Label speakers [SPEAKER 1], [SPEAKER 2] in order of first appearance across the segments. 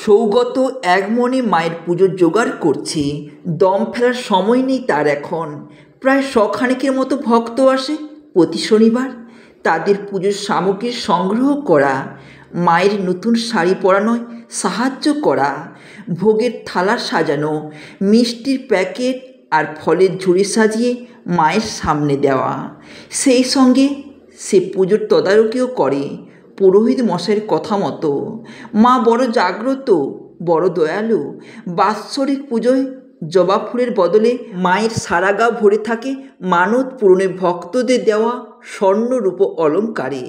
[SPEAKER 1] সৌগত এক মনে মায়ের পুজোর জোগাড় করছে। দম ফেলার সময় নেই তার এখন। প্রায় শখানেকের মতো ভক্ত আসে প্রতি শনিবার। তাদের পুজোর সামগ্রী সংগ্রহ করা, মায়ের নতুন শাড়ি পরানোয় সাহায্য করা, ভোগের থালা সাজানো, মিষ্টির প্যাকেট আর ফলের ঝুড়ি সাজিয়ে মায়ের সামনে দেওয়া। সেই সঙ্গে সে পুজোর তদারকিও করে পুরোহিত মশাইয়ের কথা মতো। মা বড় জাগ্রত, বড় দয়ালু। বাৎসরিক পুজোয় জবা ফুলের বদলে মায়ের সারা গা ভরে থাকে মানত পূরণে ভক্তদের দেওয়া স্বর্ণরূপ অলঙ্কারে।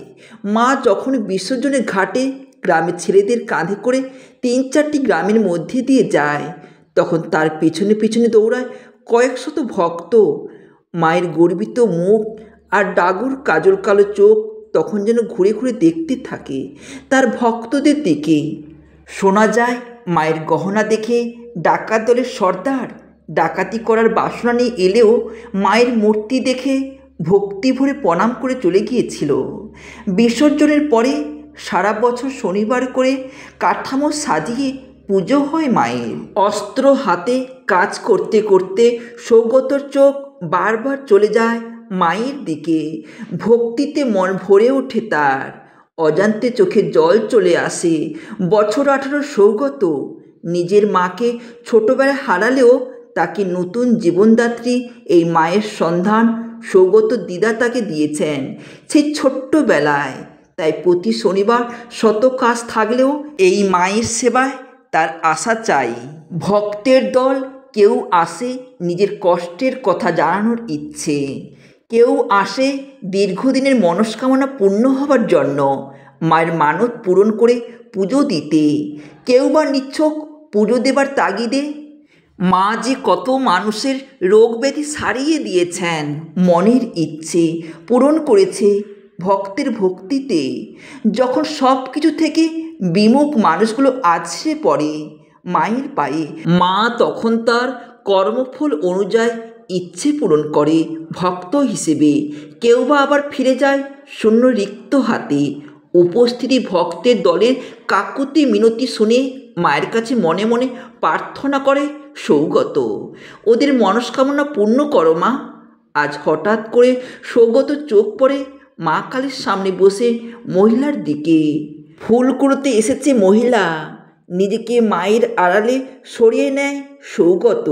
[SPEAKER 1] মা যখন বিসর্জনের ঘাটে গ্রামের ছেলেদের কাঁধে করে ৩-৪টি গ্রামের মধ্যে দিয়ে যায়, তখন তার পেছনে পেছনে দৌড়ায় কয়েকশত ভক্ত। মায়ের গর্বিত মুখ আর ডাগর কাজল কালো চোখ তখন যেন ঘুরে ঘুরে দেখতে থাকে তার ভক্তদের দিকে। শোনা যায় মায়ের গহনা দেখে ডাকাত দলের সর্দার ডাকাতি করার বাসনা নিয়ে এলেও মায়ের মূর্তি দেখে ভক্তি ভরে প্রণাম করে চলে গিয়েছিল। বিসর্জনের পরে সারা বছর শনিবার করে কাঠামো সাজিয়ে পুজো হয় মায়ের। অস্ত্র হাতে কাজ করতে করতে সৌগতর চোখ বারবার চলে যায় মায়ের দিকে। ভক্তিতে মন ভরে ওঠে তার। অজান্তে চোখে জল চলে আসে। বছর 18 সৌগত নিজের মাকে ছোটবেলায় হারালেও তাকে নতুন জীবনদাত্রী এই মায়ের সন্ধান সৌগত দিদা তাকে দিয়েছেন সেই ছোট্টবেলায়। তাই প্রতি শনিবার শত কাজ থাকলেও এই মায়ের সেবায় তার আশা চাই। ভক্তের দল কেউ আসে নিজের কষ্টের কথা জানানোর ইচ্ছে, কেউ আসে দীর্ঘদিনের মনস্কামনা পূর্ণ হবার জন্য মায়ের মানত পূরণ করে পুজো দিতে, কেউ বা নিছক পুজো দেবার তাগিদে। মা যে কত মানুষের রোগ ব্যাধি সারিয়ে দিয়েছেন, মনের ইচ্ছে পূরণ করেছে ভক্তের ভক্তিতে। যখন সব কিছু থেকে বিমুখ মানুষগুলো আছড়ে পড়ে মায়ের পায়ে, মা তখন তার কর্মফল অনুযায়ী ইচ্ছে পূরণ করে ভক্ত হিসেবে। কেউ বা আবার ফিরে যায় শূন্য রিক্ত হাতে। উপস্থিতি ভক্তের দলের কাকুতি মিনতি শুনে মায়ের কাছে মনে মনে প্রার্থনা করে সৌগত, ওদের মনস্কামনা পূর্ণ করো মা। আজ হঠাৎ করে সৌগত চোখ পড়ে মা কালীর সামনে বসে মহিলার দিকে। ফুল কুড়োতে এসেছে মহিলা। নিজেকে মায়ের আড়ালে সরিয়ে নেয় সৌগত।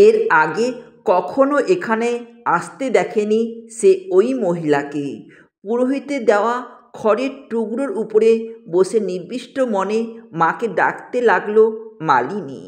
[SPEAKER 1] এর আগে কখনো এখানে আসতে দেখেনি সে ওই মহিলাকে। পুরোহিতের দেওয়া খড়ের টুকরোর উপরে বসে নির্দিষ্ট মনে মাকে ডাকতে লাগলো মালিনী।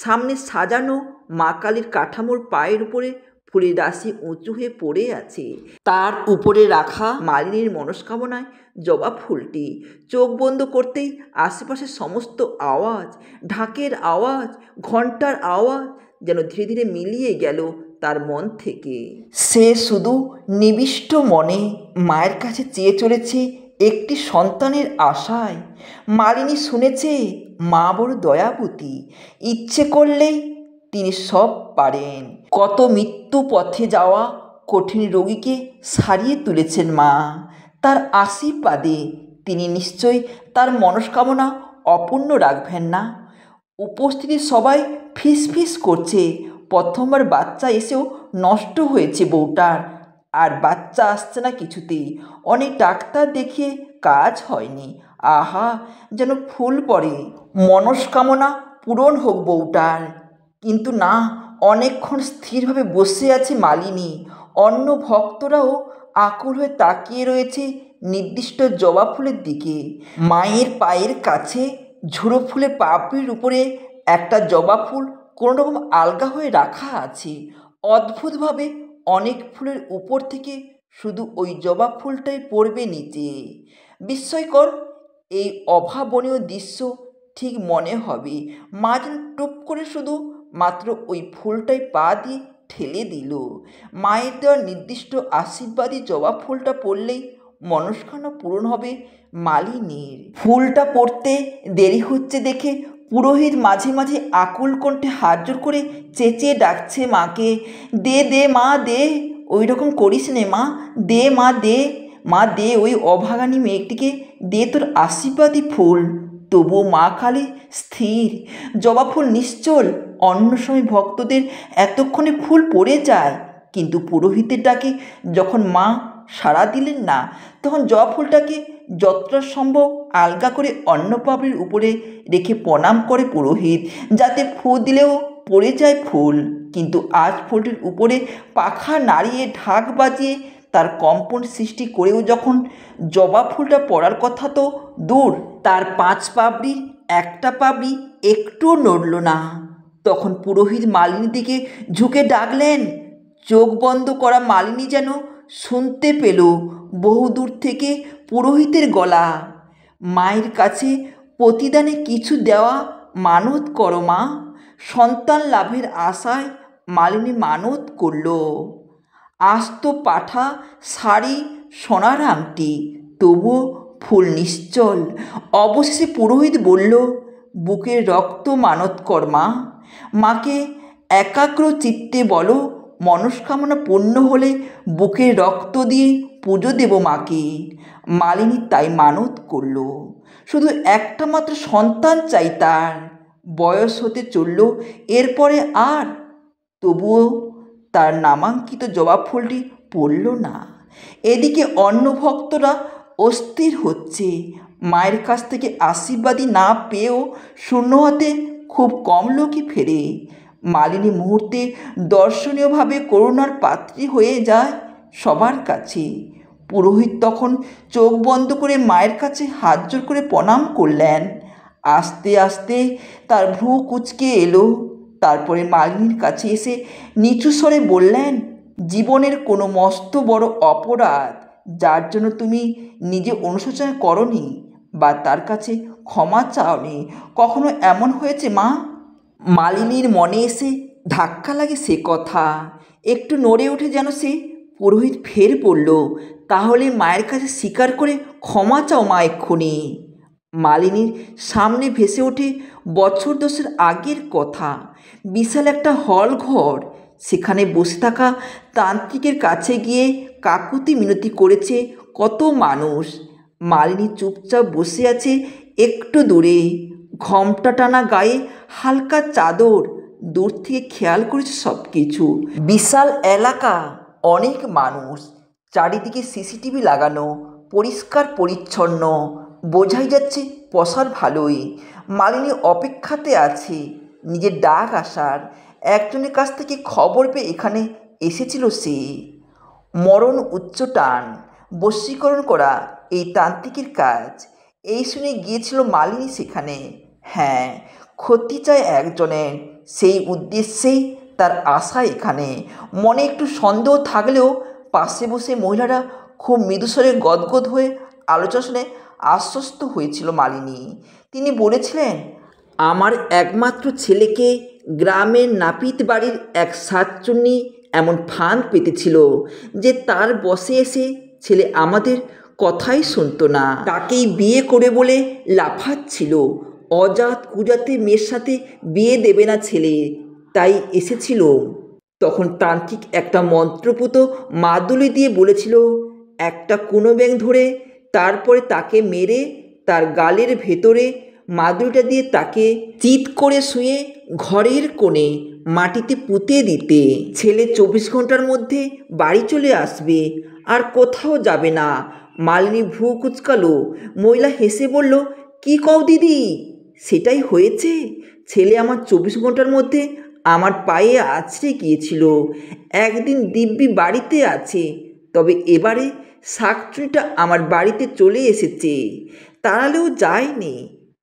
[SPEAKER 1] সামনে সাজানো মা কালীর কাঠামোর পায়ের উপরে ফুলের রাশি উঁচু হয়ে পড়ে আছে। তার উপরে রাখা মালিনীর মনস্কামনায় জবা ফুলটি। চোখ বন্ধ করতেই আশেপাশে সমস্ত আওয়াজ, ঢাকের আওয়াজ, ঘণ্টার আওয়াজ যেন ধীরে ধীরে মিলিয়ে গেল তার মন থেকে। সে শুধু নিবিষ্ট মনে মায়ের কাছে চেয়ে চলেছে একটি সন্তানের আশায়। মালিনী শুনেছে মা বড় দয়াবতী, ইচ্ছে করলেই তিনি সব পারেন। কত মৃত্যু পথে যাওয়া কঠিন রোগীকে সারিয়ে তুলেছেন মা। তার আশীর্বাদে তিনি নিশ্চয়ই তার মনস্কামনা অপূর্ণ রাখবেন না। উপস্থিতি সবাই ফিস ফিস করছে, প্রথমবার বাচ্চা এসেও নষ্ট হয়েছে বউটার, আর বাচ্চা আসছে না কিছুতেই। অনেক ডাক্তার দেখিয়ে কাজ হয়নি। আহা, যেন ফুল পড়ে, মনস্কামনা পূরণ হোক বউটার। কিন্তু না, অনেকক্ষণ স্থিরভাবে বসে আছে মালিনী। অন্য ভক্তরাও আকুল হয়ে তাকিয়ে রয়েছে নির্দিষ্ট জবা ফুলের দিকে। মায়ের পায়ের কাছে ঝুড়ো ফুলের পাপড়ির উপরে একটা জবা ফুল কোনো রকম আলগা হয়ে রাখা আছে। অদ্ভুতভাবে অনেক ফুলের উপর থেকে শুধু ওই জবা ফুলটাই পড়বে নিচে। বিস্ময়কর এই অভাবনীয় দৃশ্য ঠিক মনে হবে মা যেন টুপ করে শুধু মাত্র ওই ফুলটাই পা দিয়ে ঠেলে দিল। মায়ের দেওয়া নির্দিষ্ট আশীর্বাদী জবা ফুলটা পড়লেই মনস্কামনা পূরণ হবে মালিনীর। ফুলটা পড়তে দেরি হচ্ছে দেখে পুরোহিত মাঝে মাঝে আকুল কণ্ঠে হাত জোর করে চেঁচিয়ে ডাকছে মাকে, দে দে মা দে, ওই রকম করিস নে মা, দে মা দে, মা দে, ওই অভাগানী মেয়েটিকে দে তোর আশীর্বাদী ফুল। তবুও মা কালী স্থির, জবা ফুল নিশ্চল। অন্য সময় ভক্তদের এতক্ষণে ফুল পড়ে যায়, কিন্তু পুরোহিতের ডাকে যখন মা সাড়া দিলেন না, তখন জবা ফুলটাকে যতটা সম্ভব আলগা করে অন্য পাপড়ির উপরে রেখে প্রণাম করে পুরোহিত, যাতে ফু দিলেও পড়ে যায় ফুল। কিন্তু আজ ফুলটির উপরে পাখা নাড়িয়ে ঢাক বাজিয়ে তার কম্পন সৃষ্টি করেও যখন জবা ফুলটা পড়ার কথা তো দূর, তার 5 পাপড়ির একটা পাপড়ি একটুও নড়ল না। তখন পুরোহিত মালিনীর দিকে ঝুঁকে ডাকলেন। চোখ বন্ধ করা মালিনী যেন শুনতে পেল বহু দূর থেকে পুরোহিতের গলা, মায়ের কাছে প্রতিদানে কিছু দেওয়া মানত করো মা। সন্তান লাভের আশায় মালিনী মানত করল। আস্ত পাঠা, শাড়ি, সোনার আংটি, তবুও ফুল নিশ্চল। অবশেষে পুরোহিত বলল, বুকের রক্ত মানত কর মা। মাকে একাগ্র চিত্তে বলো, মনস্কামনা পূর্ণ হলে বুকের রক্ত দিয়ে পুজো দেব মাকে। মালিনী তাই মানত করল। শুধু একটা মাত্র সন্তান চাই তার। বয়স হতে চলল এরপরে আর, তবুও তার নামাঙ্কিত জবা ফুলটি পড়ল না। এদিকে অন্য ভক্তরা অস্থির হচ্ছে। মায়ের কাছ থেকে আশীর্বাদই না পেয়েও শূন্য হাতে খুব কম লোকই ফেরে। মালিনী মুহূর্তে দর্শনীয়ভাবে করুণার পাত্রী হয়ে যায় সবার কাছে। পুরোহিত তখন চোখ বন্ধ করে মায়ের কাছে হাত জোর করে প্রণাম করলেন। আস্তে আস্তে তার ভ্রু কুঁচকে এলো। তারপরে মালিনীর কাছে এসে নিচু স্বরে বললেন, জীবনের কোনো মস্ত বড় অপরাধ যার জন্য তুমি নিজে অনুশোচনা করনি বা তার কাছে ক্ষমা চাওনি, কখনো এমন হয়েছে মা? মালিনীর মনে এসে ধাক্কা লাগে সে কথা। একটু নড়ে ওঠে যেন সে। পুরোহিত ফের বলল, তাহলে মায়ের কাছে স্বীকার করে ক্ষমা চাও মা এক্ষুনি। মালিনীর সামনে ভেসে ওঠে বছর 10 আগের কথা। বিশাল একটা হল ঘর, সেখানে বসে থাকা তান্ত্রিকের কাছে গিয়ে কাকুতি মিনতি করেছে কত মানুষ। মালিনী চুপচাপ বসে আছে একটু দূরে, ঘোমটা টানা গায়ে হালকা চাদর। দূর থেকে খেয়াল করেছে সব কিছু। বিশাল এলাকা, অনেক মানুষ, চারিদিকে সিসিটিভি লাগানো, পরিষ্কার পরিচ্ছন্ন, বোঝাই যাচ্ছে প্রসার ভালোই। মালিনী অপেক্ষাতে আছে নিজের ডাক আসার। একজনের কাছ থেকে খবর পেয়ে এখানে এসেছিল সে। মরণ উচ্চটান বশীকরণ করা এই তান্ত্রিকের কাজ। এই শুনে গিয়েছিল মালিনী সেখানে। হ্যাঁ, ক্ষতি চায় একজনের, সেই উদ্দেশ্যেই তার আশা এখানে। মনে একটু সন্দেহ থাকলেও পাশে বসে মহিলারা খুব মৃদুস্বরে গদগদ হয়ে আলোচনা শুনে আশ্বস্ত হয়েছিল মালিনী। তিনি বলেছিলেন, আমার একমাত্র ছেলেকে গ্রামের নাপিত বাড়ির এক সাতচুন্নি এমন ফাঁদ পেতেছিল যে তার বসে এসে ছেলে আমাদের কথাই শুনতো না, তাকেই বিয়ে করে বলে লাফাচ্ছিল। অজাত কুজাতে মেয়ের সাথে বিয়ে দেবে না ছেলে, তাই এসেছিল। তখন তান্ত্রিক একটা মন্ত্রপুত মাদুলি দিয়ে বলেছিল, একটা কোনো ব্যাঙ ধরে তারপরে তাকে মেরে তার গালের ভেতরে মাদুলিটা দিয়ে তাকে চিৎ করে শুয়ে ঘরের কোণে মাটিতে পুঁতে দিতে। ছেলে 24 ঘন্টার মধ্যে বাড়ি চলে আসবে, আর কোথাও যাবে না। মালিনী ভ্রু কুচকালো। মহিলা হেসে বলল, কি কও দিদি? সেটাই হয়েছে। ছেলে আমার 24 ঘন্টার মধ্যে আমার পায়ে আছড়ে গিয়েছিল। একদিন দিব্যি বাড়িতে আছে, তবে এবারে শাকচুনিটা আমার বাড়িতে চলে এসেছে। তাড়ালেও যায়নি,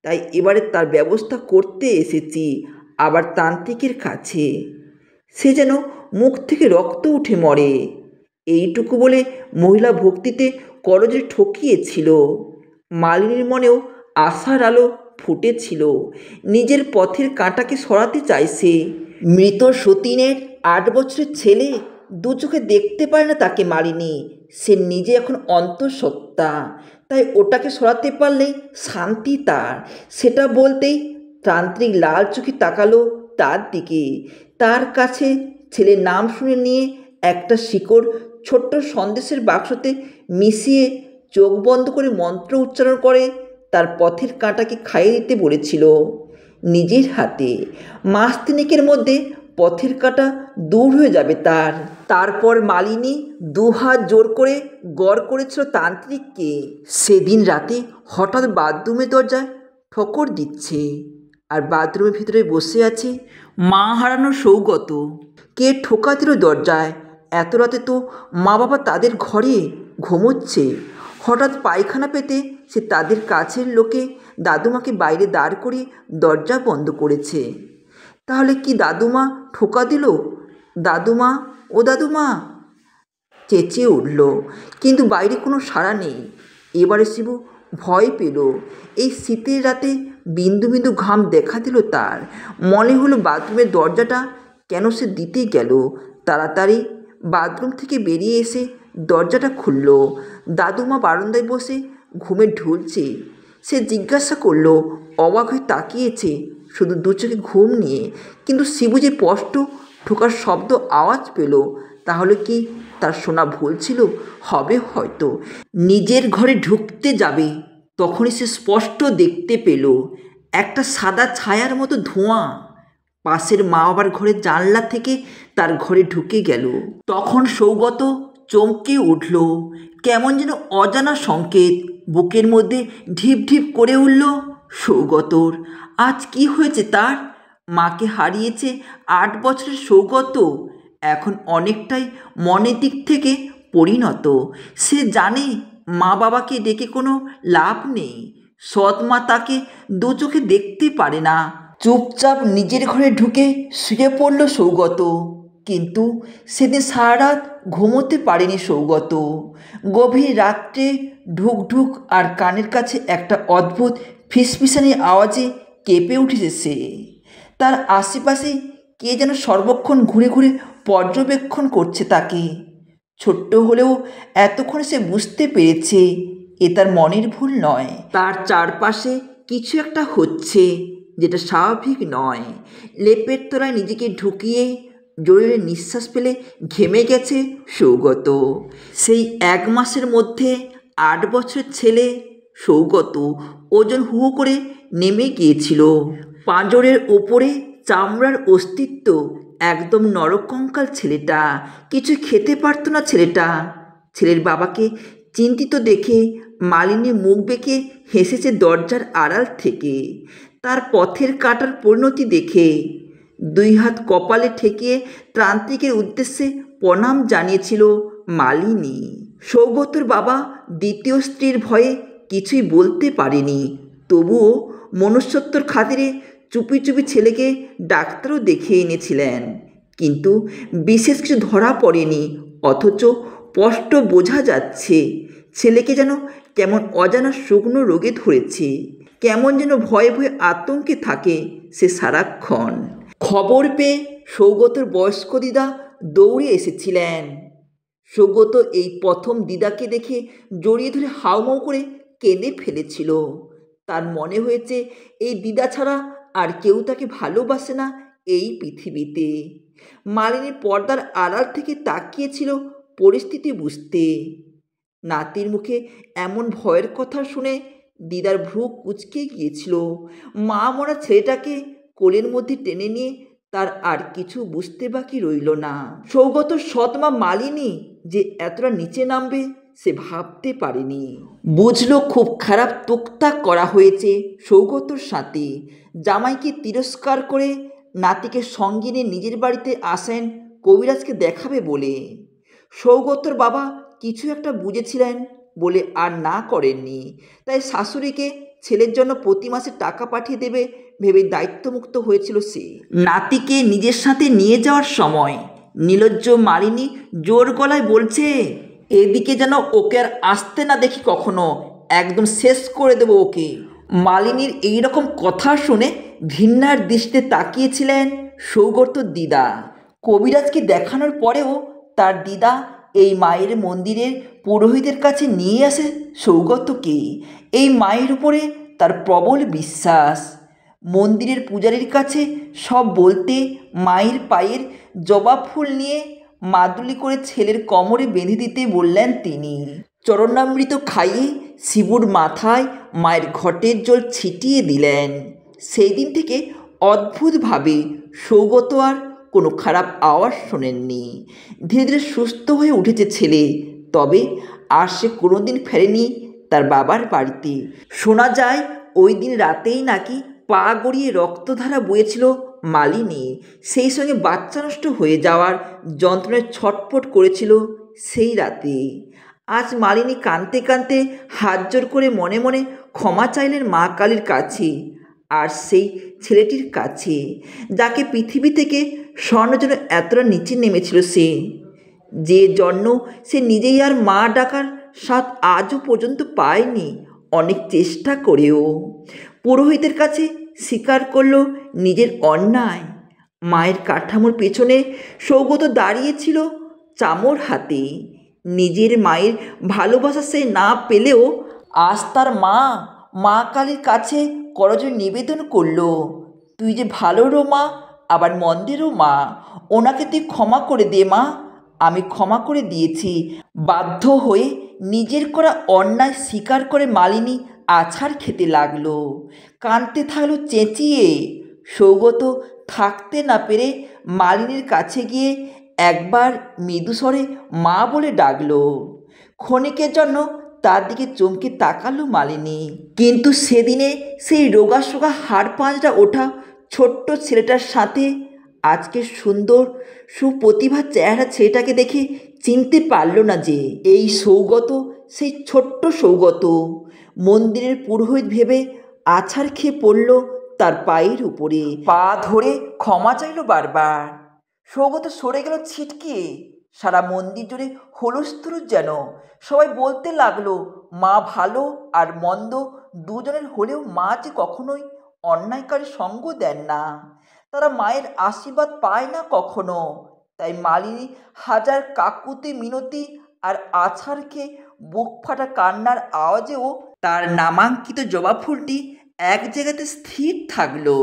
[SPEAKER 1] তাই এবারে তার ব্যবস্থা করতে এসেছি আবার তান্ত্রিকের কাছে। সে যেন মুখ থেকে রক্ত উঠে মরে। এইটুকু বলে মহিলা ভক্তিতে করজে ঠকিয়েছিল। মালিনীর মনেও আশার আলো ফুটেছিল। নিজের পথের কাঁটাকে সরাতে চাইছে। মৃত সতীনের 8 বছরের ছেলে দু চোখে দেখতে পারে না তাকে মালিনী। সে নিজে এখন অন্তঃসত্ত্বা, তাই ওটাকে সরাতে পারলেই শান্তি তার। সেটা বলতেই তান্ত্রিক লাল চোখে তাকালো তার দিকে। তার কাছে ছেলের নাম শুনে নিয়ে একটা শিকড় ছোট্ট সন্দেশের বাক্সতে মিশিয়ে চোখ বন্ধ করে মন্ত্র উচ্চারণ করে তার পথের কাঁটাকে খাইয়ে দিতে বলেছিল নিজের হাতে। মাস তিনেকের মধ্যে পথের কাঁটা দূর হয়ে যাবে তার। তারপর মালিনী দুহাত জোর করে গড় করেছিল তান্ত্রিককে। সেদিন রাতে হঠাৎ বাথরুমের দরজায় ঠোকর দিচ্ছে, আর বাথরুমের ভিতরে বসে আছে মা হারানো সৌগত। কে ঠোকা দিল দরজায়? এত রাতে তো মা বাবা তাদের ঘরে ঘুমোচ্ছে। হঠাৎ পায়খানা পেতে সে তাদের কাছের লোকে দাদুমাকে বাইরে দাঁড় করিয়ে দরজা বন্ধ করেছে। তাহলে কি দাদুমা ঠোকা দিল? দাদুমা, ও দাদুমা, চেঁচিয়ে উঠল, কিন্তু বাইরে কোনো সাড়া নেই। এবারে শিবু ভয় পেল। এই শীতের রাতে বিন্দু বিন্দু ঘাম দেখা দিল তার। মনে হলো বাথরুমের দরজাটা কেন সে দিতে গেল। তাড়াতাড়ি বাথরুম থেকে বেরিয়ে এসে দরজাটা খুলল। দাদুমা বারান্দায় বসে ঘুমে ঢুলছে। সে জিজ্ঞাসা করলো, অবাক হয়ে তাকিয়েছে শুধু দু চোখে ঘুম নিয়ে। কিন্তু শিবু যে স্পষ্ট ঠোকার শব্দ আওয়াজ পেল, তাহলে কি তার শোনা ভুল ছিল? হবে হয়তো। নিজের ঘরে ঢুকতে যাবে, তখনই সে স্পষ্ট দেখতে পেল একটা সাদা ছায়ার মতো ধোঁয়া পাশের মা বাবার ঘরের জানলা থেকে তার ঘরে ঢুকে গেল। তখন সৌগত চমকে উঠল। কেমন যেন অজানা সংকেত বুকের মধ্যে ঢিপ ঢিপ করে উঠল সৌগতর। আজ কি হয়েছে তার? মাকে হারিয়েছে 8 বছরের সৌগত এখন অনেকটাই মনের দিক থেকে পরিণত। সে জানে মা বাবাকে ডেকে কোনো লাভ নেই। সৎ মা তাকে দু চোখে দেখতে পারে না। চুপচাপ নিজের ঘরে ঢুকে শুয়ে পড়ল সৌগত। কিন্তু সেদিন সারা রাত ঘুমোতে পারেনি সৌগত। গভীর রাত্রে ঢুক ঢুক আর কানের কাছে একটা অদ্ভুত ফিসফিসানি আওয়াজে কেঁপে উঠেছে সে। তার আশেপাশে কে যেন সর্বক্ষণ ঘুরে ঘুরে পর্যবেক্ষণ করছে তাকে। ছোট্ট হলেও এতক্ষণে সে বুঝতে পেরেছে এ তার মনের ভুল নয়। তার চারপাশে কিছু একটা হচ্ছে যেটা স্বাভাবিক নয়। লেপের তলায় নিজেকে ঢুকিয়ে জোরে নিঃশ্বাস ফেলে ঘেমে গেছে সৌগত। সেই 1 মাসের মধ্যে 8 বছরের ছেলে সৌগত ওজন হু হু করে নেমে গিয়েছিল। পাঁজরের ওপরে চামড়ার অস্তিত্ব। একদম নরকঙ্কাল ছেলেটা। কিছু খেতে পারত না ছেলেটা। ছেলের বাবাকে চিন্তিত দেখে মালিনী মুখ বেঁকে হেসেছে দরজার আড়াল থেকে। তার পথের কাটার পরিণতি দেখে 2 হাত কপালে ঠেকিয়ে তান্ত্রিকের উদ্দেশ্যে প্রণাম জানিয়েছিল মালিনী। সৌগতর বাবা দ্বিতীয় স্ত্রীর ভয়ে কিছুই বলতে পারেনি। তবুও মনুষ্যত্বর খাতিরে চুপি চুপি ছেলেকে ডাক্তারও দেখিয়ে এনেছিলেন, কিন্তু বিশেষ কিছু ধরা পড়েনি। অথচ স্পষ্ট বোঝা যাচ্ছে ছেলেকে যেন কেমন অজানা শুকনো রোগে ধরেছে। কেমন যেন ভয়ে ভয়ে আতঙ্কে থাকে সে সারাক্ষণ। খবর পেয়ে সৌগতর বয়স্ক দিদা দৌড়ে এসেছিলেন। সৌগত এই প্রথম দিদাকে দেখে জড়িয়ে ধরে হাউমাউ করে কেঁদে ফেলেছিল। তার মনে হয়েছে এই দিদা ছাড়া আর কেউ তাকে ভালোবাসে না এই পৃথিবীতে। মালিনীর পর্দার আড়াল থেকে তাকিয়েছিল পরিস্থিতি বুঝতে। নাতির মুখে এমন ভয়ের কথা শুনে দিদার ভ্রু কুঁচকে গিয়েছিল। মা মরা ছেলেটাকে কোলের মধ্যে টেনে নিয়ে তার আর কিছু বুঝতে বাকি রইল না। সৌগত সৎমা মালিনী যে এতটা নিচে নামবে সে ভাবতে পারেনি। বুঝলো খুব খারাপ তোকতাক করা হয়েছে সৌগতর সাথে। জামাইকে তিরস্কার করে নাতিকে সঙ্গে নিয়ে নিজের বাড়িতে আসেন কবিরাজকে দেখাবে বলে। সৌগতর বাবা কিছু একটা বুঝেছিলেন বলে আর না করেননি। তাই শাশুড়িকে ছেলের জন্য প্রতি মাসে টাকা পাঠিয়ে দেবে ভেবে দায়িত্বমুক্ত হয়েছিল সে। নাতিকে নিজের সাথে নিয়ে যাওয়ার সময় নির্লজ্জ মালিনী জোর গলায় বলছে, এদিকে যেন ওকে আর আসতে না দেখি কখনো, একদম শেষ করে দেবো ওকে। মালিনীর এইরকম কথা শুনে ঘৃণার দৃষ্টিতে তাকিয়েছিলেন সৌগতর দিদা। কবিরাজকে দেখানোর পরেও তার দিদা এই মায়ের মন্দিরের পুরোহিতের কাছে নিয়ে আসে সৌগতকে। এই মায়ের উপরে তার প্রবল বিশ্বাস। মন্দিরের পূজারীর কাছে সব বলতে মায়ের পায়ের জবা ফুল নিয়ে মাদুলি করে ছেলের কোমরে বেঁধে দিতে বললেন তিনি। চরণামৃত খাইয়ে শিবুর মাথায় মায়ের ঘটের জল ছিটিয়ে দিলেন। সেই দিন থেকে অদ্ভুতভাবে সৌগত আর কোনো খারাপ আওয়াজ শোনেননি। ধীরে ধীরে সুস্থ হয়ে উঠেছে ছেলে, তবে আর সে কোনোদিন ফেরেনি তার বাবার বাড়িতে। শোনা যায় ওই দিন রাতেই নাকি পা গড়িয়ে রক্তধারা বয়েছিল মালিনী। সেই সঙ্গে বাচ্চা নষ্ট হয়ে যাওয়ার যন্ত্রণায় ছটফট করেছিল সেই রাতে। আজ মালিনী কাঁদতে কাঁদতে হাত জোর করে মনে মনে ক্ষমা চাইলেন মা কালীর কাছে, আর সেই ছেলেটির কাছে যাকে পৃথিবী থেকে স্বর্ণের জন্য এতটা নিচে নেমেছিল সে, যে জন্য সে নিজেই আর মা ডাকার স্বাদ আজও পর্যন্ত পায়নি অনেক চেষ্টা করেও। পুরোহিতের কাছে স্বীকার করল নিজের অন্যায়। মায়ের কাঠামোর পেছনে সৌগত দাঁড়িয়েছিল চামর হাতে। নিজের মায়ের ভালোবাসা সে না পেলেও আজ তার মা কালীর কাছে করজোড়ে নিবেদন করল, তুই যে ভালোরও মা আবার মন্দেরও মা, ওনাকে তুই ক্ষমা করে দে মা। আমি ক্ষমা করে দিয়েছি। বাধ্য হয়ে নিজের করা অন্যায় স্বীকার করে মালিনী আছাড় খেতে লাগলো, কাঁদতে থাকলো চেঁচিয়ে। সৌগত থাকতে না পেরে মালিনীর কাছে গিয়ে একবার মৃদুস্বরে মা বলে ডাকলো। ক্ষণিকের জন্য তার দিকে চমকে তাকালো মালিনী, কিন্তু সেদিনে সেই রোগাসোগা হাড় পাঁজরা ওঠা ছোট্ট ছেলেটার সাথে আজকে সুন্দর সুপ্রতিভা চেহারা ছেলেটাকে দেখে চিনতে পারল না যে এই সৌগত সেই ছোট্ট সৌগত। মন্দিরের পুরোহিত ভেবে আছাড় খেয়ে পড়ল তার পায়ের উপরে, পা ধরে ক্ষমা চাইল বারবার। সৌগত সরে গেল ছিটকিয়ে। সারা মন্দির জুড়ে হুলস্থুল যেন। সবাই বলতে লাগলো মা ভালো আর মন্দ দুজনের হলেও মা যে কখনোই অন্যায়কারী সঙ্গ দেন না, তারা মায়ের আশীর্বাদ পায় না কখনো। তাই মালিনী হাজার কাকুতি মিনতি আর আছাড় খেয়ে বুক ফাটা কান্নার আওয়াজেও তার নামাঙ্কিত জবা ফুলটি এক জায়গাতে স্থির থাকলো।